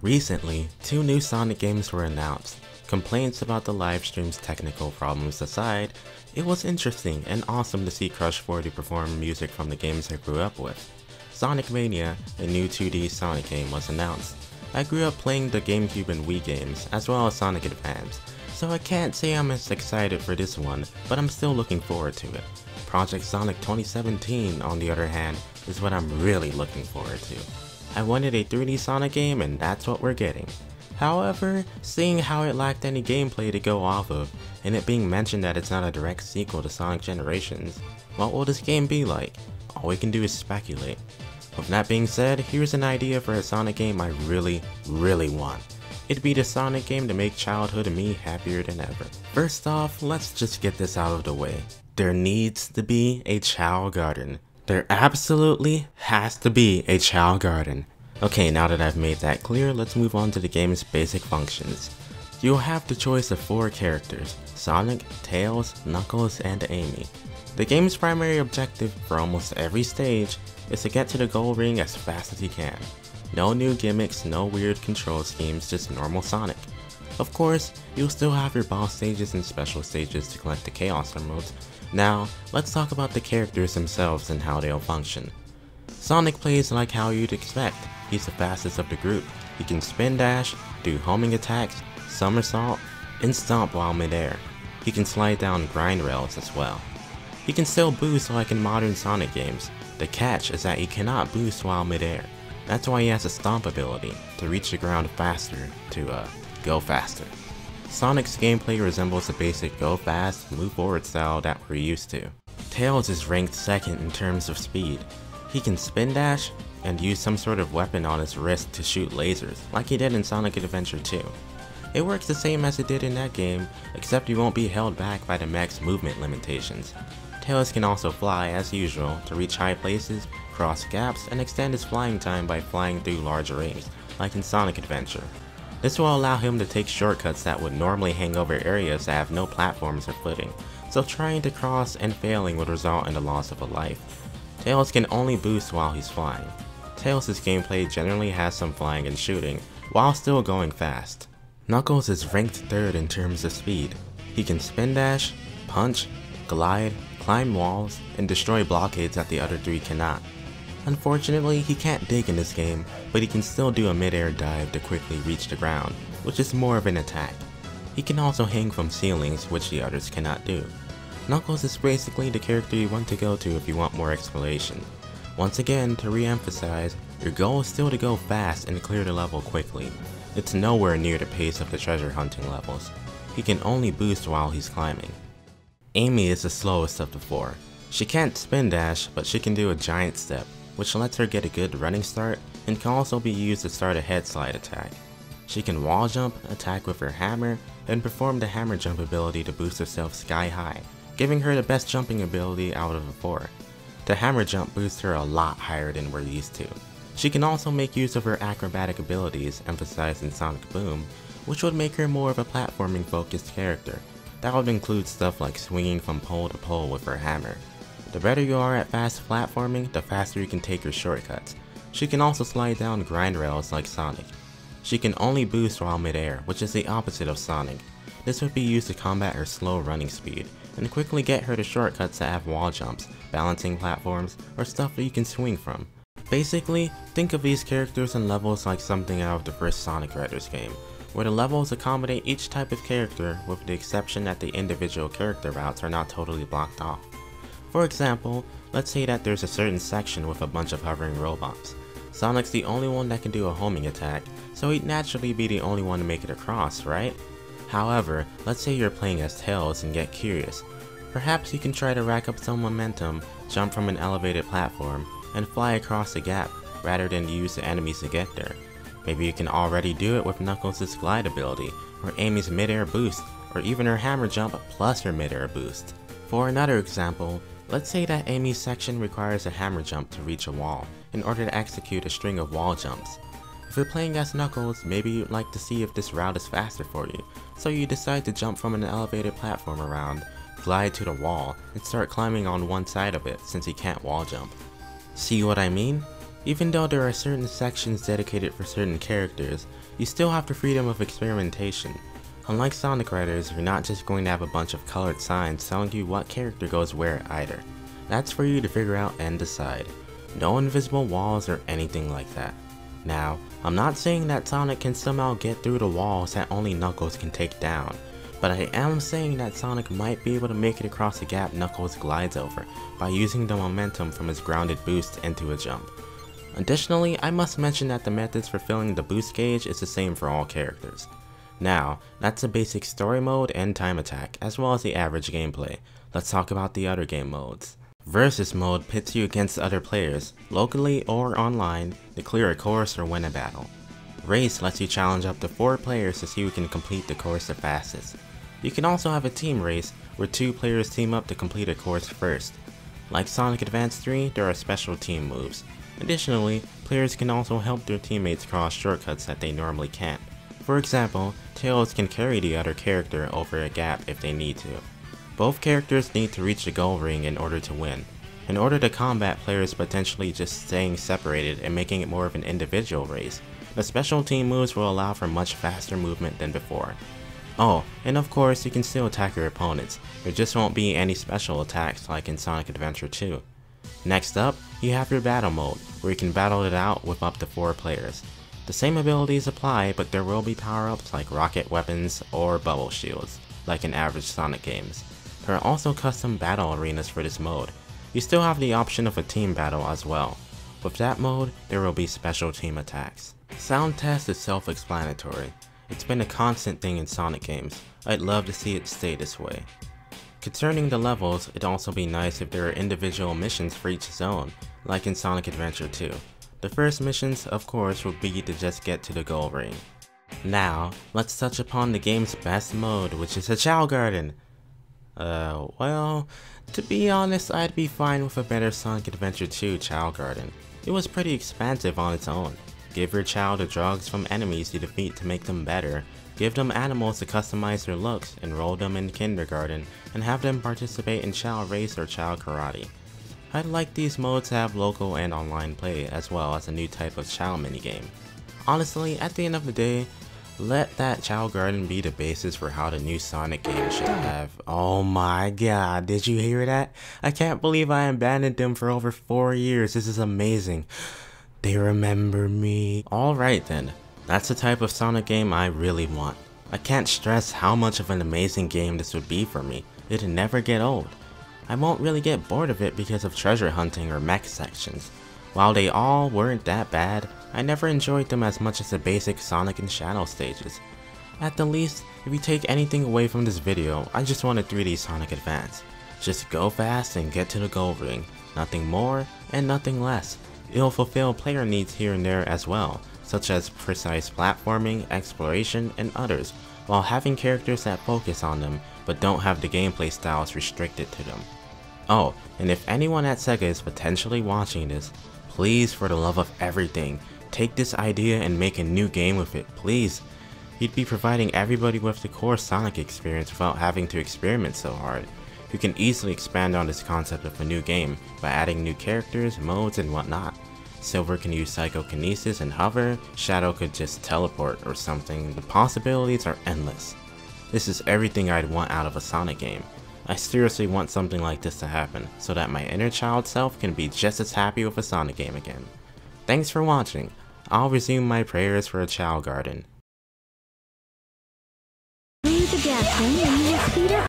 Recently, two new Sonic games were announced. Complaints about the livestream's technical problems aside, it was interesting and awesome to see Crush 40 perform music from the games I grew up with. Sonic Mania, a new 2D Sonic game, was announced. I grew up playing the GameCube and Wii games, as well as Sonic Advance, so I can't say I'm as excited for this one, but I'm still looking forward to it. Project Sonic 2017, on the other hand, is what I'm really looking forward to. I wanted a 3D Sonic game and that's what we're getting. However, seeing how it lacked any gameplay to go off of, and it being mentioned that it's not a direct sequel to Sonic Generations, what will this game be like? All we can do is speculate. With that being said, here's an idea for a Sonic game I really want. It'd be the Sonic game to make childhood me happier than ever. First off, let's just get this out of the way. There needs to be a Chao Garden. There absolutely has to be a Chao Garden. Okay, now that I've made that clear, let's move on to the game's basic functions. You'll have the choice of 4 characters: Sonic, Tails, Knuckles, and Amy. The game's primary objective for almost every stage is to get to the gold ring as fast as you can. No new gimmicks, no weird control schemes, just normal Sonic. Of course, you'll still have your boss stages and special stages to collect the Chaos Emeralds. Now, let's talk about the characters themselves and how they'll function. Sonic plays like how you'd expect. He's the fastest of the group. He can spin dash, do homing attacks, somersault, and stomp while midair. He can slide down grind rails as well. He can still boost like in modern Sonic games. The catch is that he cannot boost while midair. That's why he has a stomp ability, to reach the ground faster, to go faster. Sonic's gameplay resembles the basic go fast, move forward style that we're used to. Tails is ranked second in terms of speed. He can spin dash and use some sort of weapon on his wrist to shoot lasers, like he did in Sonic Adventure 2. It works the same as it did in that game, except he won't be held back by the mech's movement limitations. Tails can also fly as usual to reach high places, cross gaps, and extend his flying time by flying through large rings, like in Sonic Adventure. This will allow him to take shortcuts that would normally hang over areas that have no platforms or footing, so trying to cross and failing would result in the loss of a life. Tails can only boost while he's flying. Tails' gameplay generally has some flying and shooting, while still going fast. Knuckles is ranked 3rd in terms of speed. He can spin dash, punch, glide, climb walls, and destroy blockades that the other 3 cannot. Unfortunately, he can't dig in this game, but he can still do a mid-air dive to quickly reach the ground, which is more of an attack. He can also hang from ceilings, which the others cannot do. Knuckles is basically the character you want to go to if you want more exploration. Once again, to re-emphasize, your goal is still to go fast and clear the level quickly. It's nowhere near the pace of the treasure hunting levels. He can only boost while he's climbing. Amy is the slowest of the 4. She can't spin dash, but she can do a giant step, which lets her get a good running start and can also be used to start a head slide attack. She can wall jump, attack with her hammer, and perform the hammer jump ability to boost herself sky high, giving her the best jumping ability out of the 4. The hammer jump boosts her a lot higher than we're used to. She can also make use of her acrobatic abilities emphasized in Sonic Boom, which would make her more of a platforming focused character. That would include stuff like swinging from pole to pole with her hammer. The better you are at fast platforming, the faster you can take your shortcuts. She can also slide down grind rails like Sonic. She can only boost while midair, which is the opposite of Sonic. This would be used to combat her slow running speed, and quickly get her to shortcuts that have wall jumps, balancing platforms, or stuff that you can swing from. Basically, think of these characters and levels like something out of the first Sonic Riders game, where the levels accommodate each type of character with the exception that the individual character routes are not totally blocked off. For example, let's say that there's a certain section with a bunch of hovering robots. Sonic's the only one that can do a homing attack, so he'd naturally be the only one to make it across, right? However, let's say you're playing as Tails and get curious. Perhaps you can try to rack up some momentum, jump from an elevated platform, and fly across the gap, rather than use the enemies to get there. Maybe you can already do it with Knuckles' glide ability, or Amy's mid-air boost, or even her hammer jump plus her mid-air boost. For another example, let's say that Amy's section requires a hammer jump to reach a wall, in order to execute a string of wall jumps. If you're playing as Knuckles, maybe you'd like to see if this route is faster for you, so you decide to jump from an elevated platform around, glide to the wall, and start climbing on one side of it since he can't wall jump. See what I mean? Even though there are certain sections dedicated for certain characters, you still have the freedom of experimentation. Unlike Sonic Riders, you're not just going to have a bunch of colored signs telling you what character goes where either. That's for you to figure out and decide. No invisible walls or anything like that. Now, I'm not saying that Sonic can somehow get through the walls that only Knuckles can take down, but I am saying that Sonic might be able to make it across the gap Knuckles glides over by using the momentum from his grounded boost into a jump. Additionally, I must mention that the methods for filling the boost gauge is the same for all characters. Now, that's the basic story mode and time attack, as well as the average gameplay. Let's talk about the other game modes. Versus mode pits you against other players, locally or online, to clear a course or win a battle. Race lets you challenge up to 4 players to see who can complete the course the fastest. You can also have a team race, where 2 players team up to complete a course first. Like Sonic Advance 3, there are special team moves. Additionally, players can also help their teammates cross shortcuts that they normally can't. For example, Tails can carry the other character over a gap if they need to. Both characters need to reach the goal ring in order to win. In order to combat players potentially just staying separated and making it more of an individual race, the special team moves will allow for much faster movement than before. Oh, and of course you can still attack your opponents, there just won't be any special attacks like in Sonic Adventure 2. Next up, you have your battle mode, where you can battle it out with up to 4 players. The same abilities apply, but there will be power-ups like rocket weapons or bubble shields, like in average Sonic games. There are also custom battle arenas for this mode. You still have the option of a team battle as well. With that mode, there will be special team attacks. Sound test is self-explanatory. It's been a constant thing in Sonic games. I'd love to see it stay this way. Concerning the levels, it'd also be nice if there are individual missions for each zone, like in Sonic Adventure 2. The first missions, of course, would be to just get to the goal ring. Now, let's touch upon the game's best mode, which is a Chao Garden. Well, to be honest, I'd be fine with a better Sonic Adventure 2 Chao Garden. It was pretty expansive on its own. Give your Chao the drugs from enemies you defeat to make them better, give them animals to customize their looks, enroll them in kindergarten, and have them participate in Chao Race or Chao Karate. I'd like these modes to have local and online play, as well as a new type of Chao minigame. Honestly, at the end of the day, let that Chao Garden be the basis for how the new Sonic game should have. Oh my god, did you hear that? I can't believe I abandoned them for over 4 years, this is amazing. They remember me. Alright then, that's the type of Sonic game I really want. I can't stress how much of an amazing game this would be for me. It'd never get old. I won't really get bored of it because of treasure hunting or mech sections. While they all weren't that bad, I never enjoyed them as much as the basic Sonic and Shadow stages. At the least, if you take anything away from this video, I just want a 3D Sonic Advance. Just go fast and get to the goal ring, nothing more and nothing less. It'll fulfill player needs here and there as well, such as precise platforming, exploration, and others, while having characters that focus on them, but don't have the gameplay styles restricted to them. Oh, and if anyone at Sega is potentially watching this, please, for the love of everything, take this idea and make a new game with it, please. You'd be providing everybody with the core Sonic experience without having to experiment so hard. You can easily expand on this concept of a new game by adding new characters, modes, and whatnot. Silver can use psychokinesis and hover, Shadow could just teleport or something. The possibilities are endless. This is everything I'd want out of a Sonic game. I seriously want something like this to happen, so that my inner child self can be just as happy with a Sonic game again. Thanks for watching. I'll resume my prayers for a Chao Garden. Raise the gas ring and you will speed up